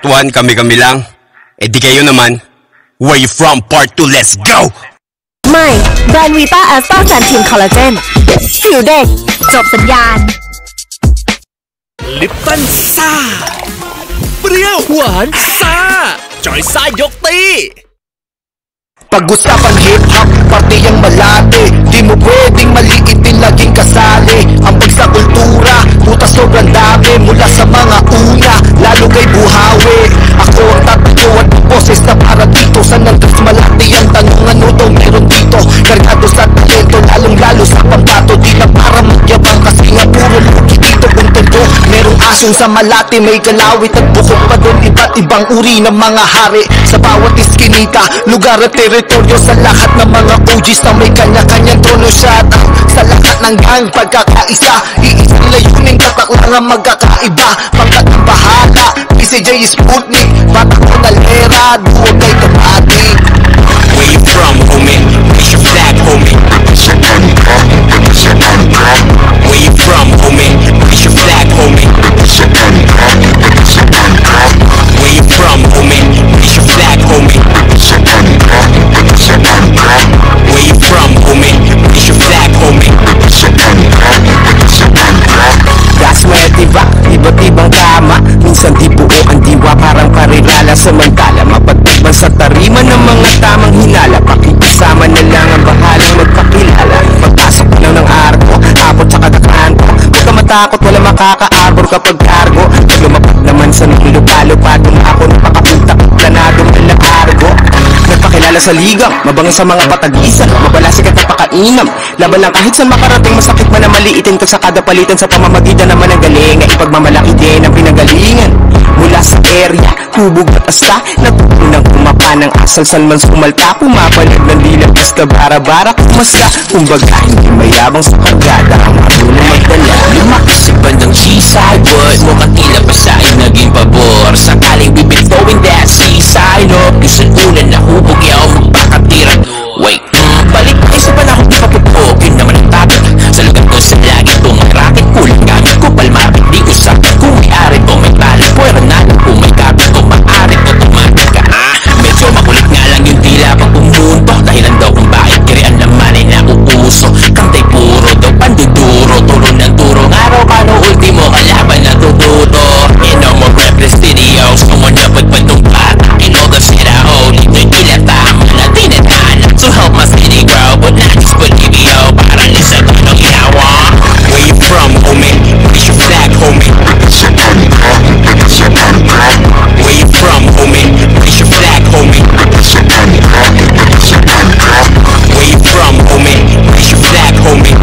Part 1, kami-kami lang. Eh di kayo naman. Where you from? Part 2, let's go! ใหม่แบรนด์วีต้าแอสตาแซนทินคอลลาเจนผิวเด็กจบสัญญาณ ลิปตันซ่าเปรี้ยวหวานซ่าจอยซ่ายกตี Pag-usapan hip-hop, pati ang malate. Di mo pwedeng maliitin, laging kasali. Ambag sa kultura, puta sobrang dami. Mula sa mga una, lalo kay buhawi. Ako ang tatayo at boses na para dito. San ang tres malati ang tanong, ano daw meron dito? Kargado sa talento, lalong-lalo sa pambato. Di na para magyabang kasi nga puro lugi dito. Kung todo, merong asun sa malati. May kalawit at bukod pa doon iba't ibang uri ng mga hari. Sa bawat iskinita, lugar at teritoryo, sa lahat ng mga OGs na may kanya-kanyang trono siya. Sa lahat ng gang, pagkakaisa, iisang layunin, kataklang ang magkakaiba. Pangkat ng bahala, PCJ Sputnik, bata ko na lera, duo kay kabati. Where you from, homie? Raise your flag, homie. Where you from, homie? Raise your flag, homie. Where you from, homie? Raise your flag, homie. Where you from, homie? Raise your flag, homie. Gaswerte ba? Iba't ibang tama. Minsan di buo ang diwa, parang parilala. Samantala mapatibang sa tarima ng mga tamang hinala. Pakikisama na lang ang bahalang magpakilala. Pagpasok ko lang ng arko, hapon sa kadakaan ko. Huwag ka matakot, wala makakaabor kapag cargo. Pag lumapat naman sa nilupalo-lupa, ako napakapunta, planado mala argo. Nagpakilala sa ligang, mabango sa mga patagisan, mabala sikat na pakainam. Laban lang kahit saan makarating, masakit man na maliitin ka sa kada palitan. Sa pamamagitan naman ng galing, ay ipagmamalaki din ang pinagalingan. Mula sa area, hubog at asta, natutunang kumapa ng asal saan man sumalta. Pumapalag ng dila, basta bara-bara kumasta. Kumbaga hindi mayabang sa kargada, ang marunong magdala. Lumaki sa bandang seaside wood, mukhang tila pa sa akin naging pabor. Sakaling we've been throwing that seaside up, yung una na hubog yaw magpakatira. Wait, balik tayo sa panahon di kapupok, yun naman ang topic. Sa lugar ko sa lagi tumaraket, kulang gamit ko palmapit. Di usap kung may ari o may talent, pwera na lang kung may kapit o maaari o tumatik ka. Medyo makulit nga lang yung tila pag pumunto, dahilan daw kung bakit kirian naman ay nauuso. Kantay puro daw panduduro, turo ng turo, araw ka no ultimo kalaban na tututo. You know more rap the studio, someone up with bandong bata. And all the shit I hold, ito'y tila tama na tinatahan to help my city grow, but not just put video, para lisa to ng yawa. Where you from, homie? Raise your flag, homie. Where you from, homie? Raise your flag, homie. Where you from, homie? Raise your flag, homie. Where you from, homie? Raise your flag, homie.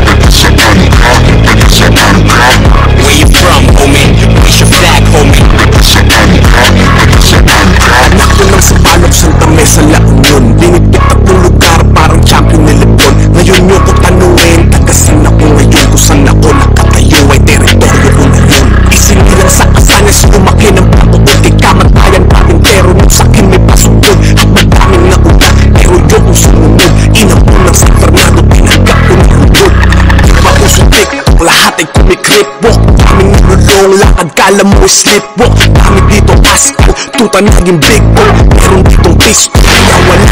Anak ko lang sa palap, Santa Mesa, La Union. Binipitak ng lugar, parang champion ni Lebron. Ngayon nyo ko tanungin, tagasan ako ngayon. Kung saan ako nakatayo ay teritoryo ko na yun. Isinilang sa kasanas, lumaki ng patutot. Ikamatayan natin, pero nung sakin may pasukod. At madaming nauna, pero yun kung sumunod. Inang po ng San Fernando, pinagap ko ni Hulog. Di ba usutik, lahat ay kumikrip. Walk, daming nilulong, lakad kala mo sleepwalk. Dami dito Pasko, tuta naging big ball. Meron ditong pisto, kaya wala